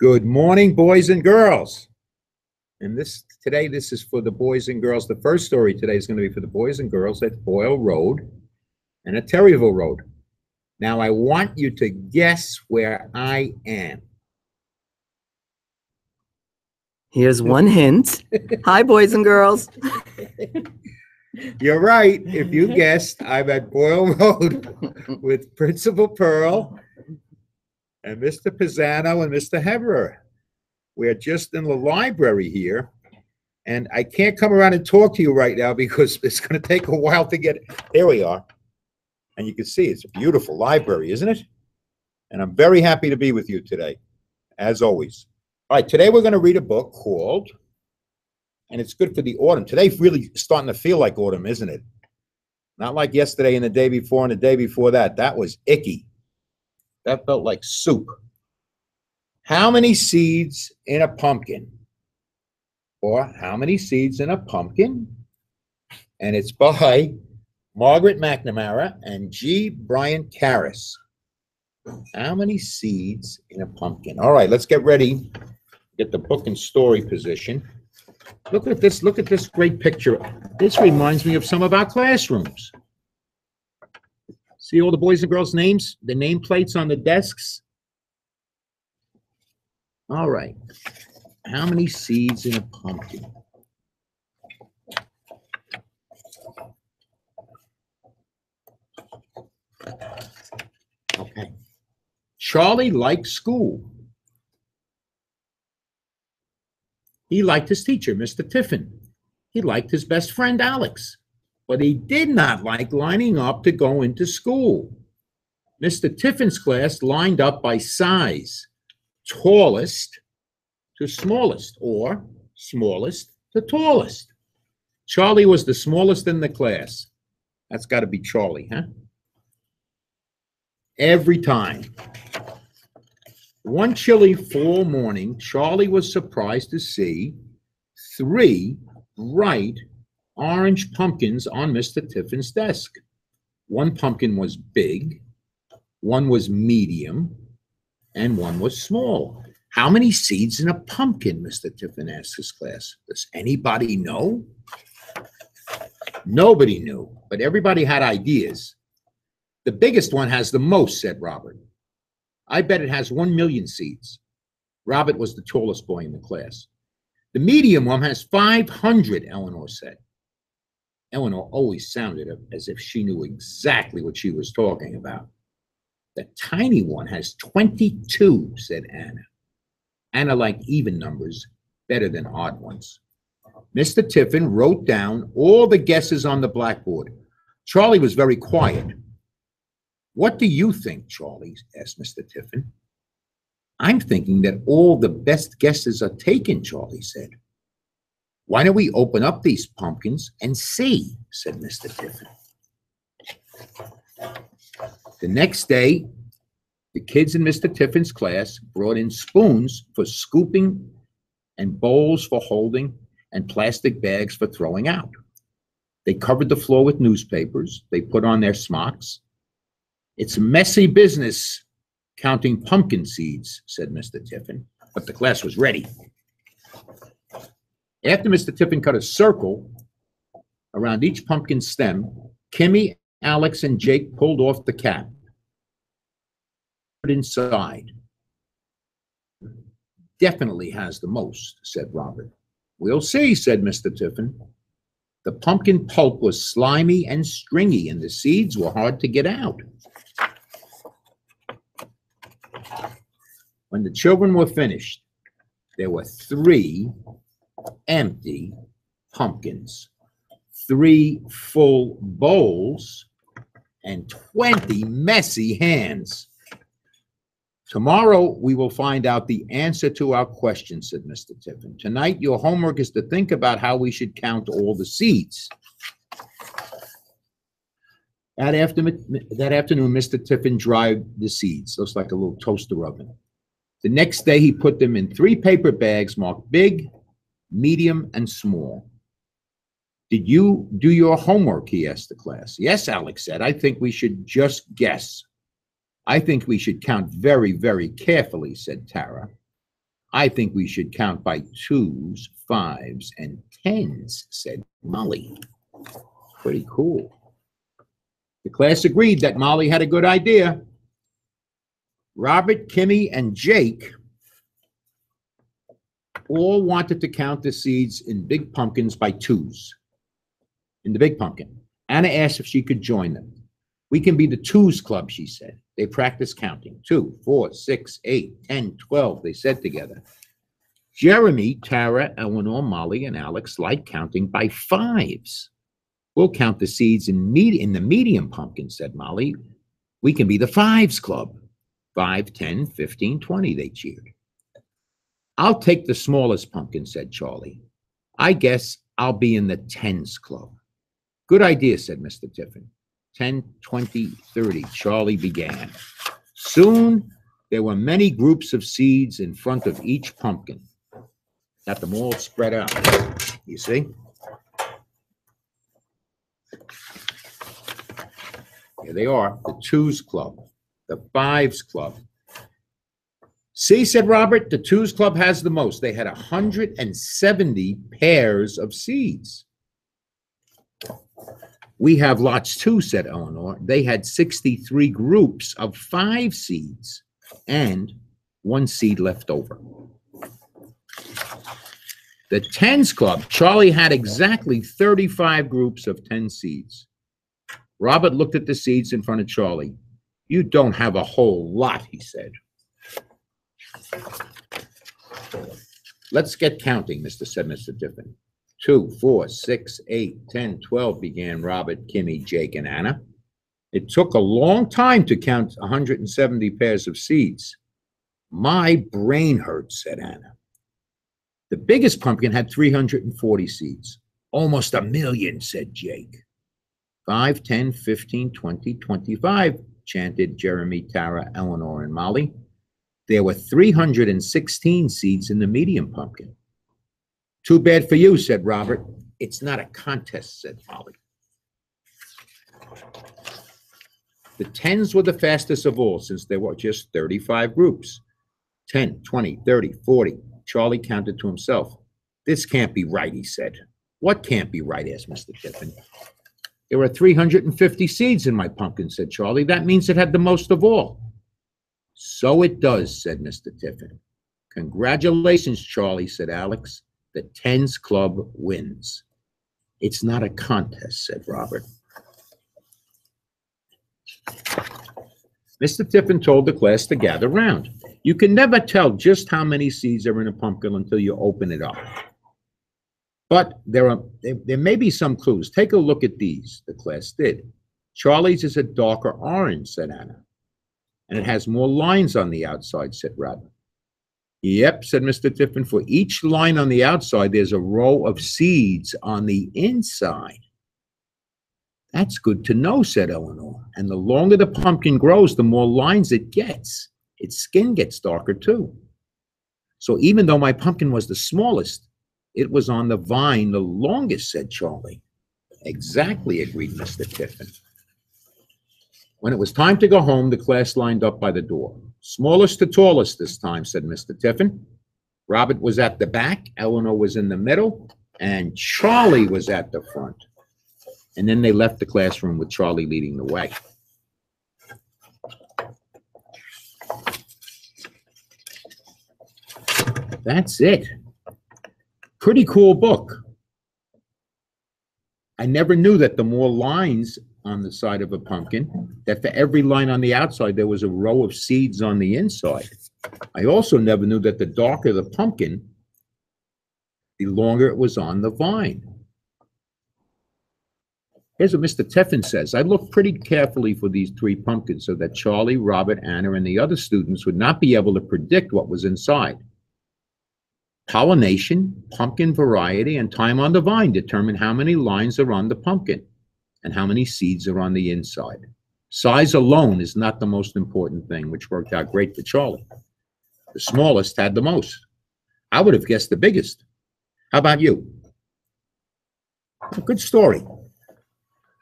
Good morning, boys and girls. And today, this is for the boys and girls. The first story today is going to be for the boys and girls at Boyle Road and at Terryville Road. Now, I want you to guess where I am. Here's one hint. Hi, boys and girls. You're right. If you guessed, I'm at Boyle Road with Principal Pearl and Mr. Pisano and Mr. Heverer. We're just in the library here, and I can't come around and talk to you right now because it's going to take a while to get. There we are. And you can see it's a beautiful library, isn't it? And I'm very happy to be with you today, as always. All right, today we're going to read a book called, and it's good for the autumn. Today's really starting to feel like autumn, isn't it? Not like yesterday and the day before and the day before that. That was icky. That felt like soup. How many seeds in a pumpkin? Or how many seeds in a pumpkin? And it's by Margaret McNamara and G. Brian Karras. How many seeds in a pumpkin? All right, let's get ready. Get the book in story position. Look at this. Look at this great picture. This reminds me of some of our classrooms. See all the boys and girls' names, the nameplates on the desks? All right. How many seeds in a pumpkin? Okay. Charlie liked school. He liked his teacher, Mr. Tiffin. He liked his best friend, Alex. But he did not like lining up to go into school. Mr. Tiffin's class lined up by size, tallest to smallest, or smallest to tallest. Charlie was the smallest in the class. That's got to be Charlie, huh? Every time. One chilly fall morning, Charlie was surprised to see 3 bright orange pumpkins on Mr. Tiffin's desk. One pumpkin was big, one was medium, and one was small. How many seeds in a pumpkin, Mr. Tiffin asked his class. Does anybody know? Nobody knew, but everybody had ideas. The biggest one has the most, said Robert. I bet it has 1 million seeds. Robert was the tallest boy in the class. The medium one has 500, Eleanor said. Eleanor always sounded as if she knew exactly what she was talking about. The tiny one has 22, said Anna. Anna liked even numbers better than odd ones. Mr. Tiffin wrote down all the guesses on the blackboard. Charlie was very quiet. What do you think, Charlie? Asked Mr. Tiffin. I'm thinking that all the best guesses are taken, Charlie said. Why don't we open up these pumpkins and see, said Mr. Tiffin. The next day, the kids in Mr. Tiffin's class brought in spoons for scooping and bowls for holding and plastic bags for throwing out. They covered the floor with newspapers. They put on their smocks. It's messy business counting pumpkin seeds, said Mr. Tiffin, but the class was ready. After Mr. Tiffin cut a circle around each pumpkin stem, Kimmy, Alex, and Jake pulled off the cap. Inside. Definitely has the most, said Robert. We'll see, said Mr. Tiffin. The pumpkin pulp was slimy and stringy, and the seeds were hard to get out. When the children were finished, there were 3 empty pumpkins, 3 full bowls, and 20 messy hands. Tomorrow, we will find out the answer to our question, said Mr. Tiffin. Tonight, your homework is to think about how we should count all the seeds. That afternoon, Mr. Tiffin dried the seeds. Looks like a little toaster oven. The next day, he put them in 3 paper bags marked big, medium, and small. Did you do your homework? He asked the class. Yes, Alex said. I think we should just guess. I think we should count very, very carefully, said Tara. I think we should count by 2s, 5s, and 10s, said Molly. Pretty cool. The class agreed that Molly had a good idea. Robert, Kimmy, and Jake all wanted to count the seeds in big pumpkins by 2s. In the big pumpkin. Anna asked if she could join them. We can be the 2s club, she said. They practiced counting. 2, 4, 6, 8, 10, 12, they said together. Jeremy, Tara, Eleanor, Molly, and Alex like counting by 5s. We'll count the seeds in the medium pumpkin, said Molly. We can be the 5s club. 5, 10, 15, 20, they cheered. I'll take the smallest pumpkin, said Charlie. I guess I'll be in the 10s club. Good idea, said Mr. Tiffin. 10, 20, 30, Charlie began. Soon, there were many groups of seeds in front of each pumpkin. Got them all spread out, you see? Here they are, the 2s club, the 5s club. See, said Robert, the 2s club has the most. They had 170 pairs of seeds. We have lots too, said Eleanor. They had 63 groups of 5 seeds and 1 seed left over. The 10s club, Charlie had exactly 35 groups of 10 seeds. Robert looked at the seeds in front of Charlie. You don't have a whole lot, he said. Let's get counting, said Mr. Tiffin. 2, 4, 6, 8, 10, 12, began Robert, Kimmy, Jake, and Anna. It took a long time to count 170 pairs of seeds. My brain hurts, said Anna. The biggest pumpkin had 340 seeds. Almost 1 million, said Jake. 5, 10, 15, 20, 25, chanted Jeremy, Tara, Eleanor, and Molly. There were 316 seeds in the medium pumpkin. Too bad for you, said Robert. It's not a contest, said Molly. The 10s were the fastest of all, since there were just 35 groups. 10, 20, 30, 40. Charlie counted to himself. This can't be right, he said. What can't be right, asked Mr. Tiffin. There are 350 seeds in my pumpkin, said Charlie. That means it had the most of all. So it does, said Mr. Tiffin. Congratulations, Charlie, said Alex. The 10s club wins. It's not a contest, said Robert. Mr. Tiffin told the class to gather round. You can never tell just how many seeds are in a pumpkin until you open it up. But there may be some clues. Take a look at these, the class did. Charlie's is a darker orange, said Anna. And it has more lines on the outside, said Robert. Yep, said Mr. Tiffin. For each line on the outside, there's a row of seeds on the inside. That's good to know, said Eleanor. And the longer the pumpkin grows, the more lines it gets. Its skin gets darker, too. So even though my pumpkin was the smallest, it was on the vine the longest, said Charlie. Exactly, agreed Mr. Tiffin. When it was time to go home, the class lined up by the door. Smallest to tallest this time, said Mr. Tiffin. Robert was at the back, Eleanor was in the middle, and Charlie was at the front. And then they left the classroom with Charlie leading the way. That's it. Pretty cool book. I never knew that the more lines on the side of a pumpkin, that for every line on the outside, there was a row of seeds on the inside. I also never knew that the darker the pumpkin, the longer it was on the vine. Here's what Mr. Tiffin says. I looked pretty carefully for these 3 pumpkins so that Charlie, Robert, Anna, and the other students would not be able to predict what was inside. Pollination, pumpkin variety, and time on the vine determine how many lines are on the pumpkin and how many seeds are on the inside. Size alone is not the most important thing, which worked out great for Charlie. The smallest had the most. I would have guessed the biggest. How about you? A good story.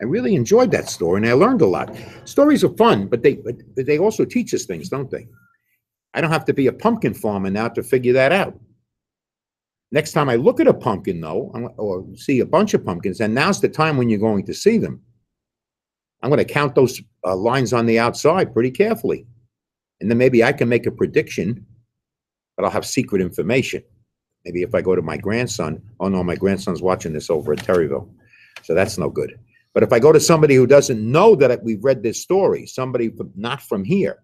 I really enjoyed that story, and I learned a lot. Stories are fun, but they also teach us things, don't they? I don't have to be a pumpkin farmer now to figure that out. Next time I look at a pumpkin, though, or see a bunch of pumpkins, and now's the time when you're going to see them. I'm going to count those lines on the outside pretty carefully. And then maybe I can make a prediction, but I'll have secret information. Maybe if I go to my grandson, oh no, my grandson's watching this over at Terryville, so that's no good. But if I go to somebody who doesn't know that we've read this story, somebody not from here,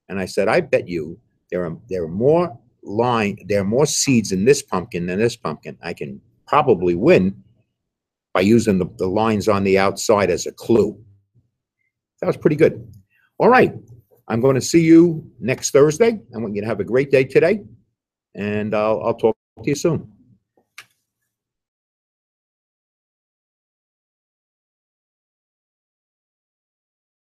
and I said, I bet you there are more seeds in this pumpkin than this pumpkin, I can probably win by using the lines on the outside as a clue. That was pretty good. All right. I'm going to see you next Thursday. I want you to have a great day today, and I'll talk to you soon.